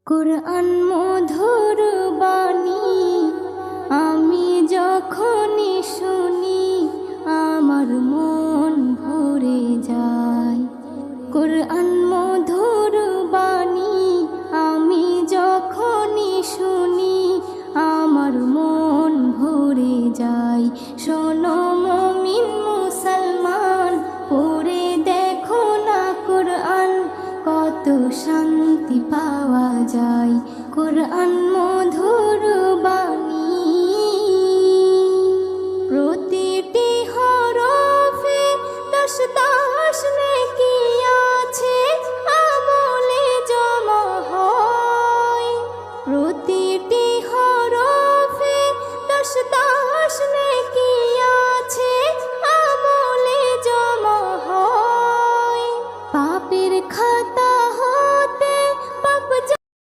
কুরআন মধুর বাণী আমি যখনই শুনি আমার মন ভরে যায়। কুরআন মধুর বাণী আমি যখনই শুনি আমার মন ভরে যায়। শোনো মুমিন মুসলমান, পড়ে দেখো না কুরআন, কত শান্তি পাওয়া যায়। কুরআন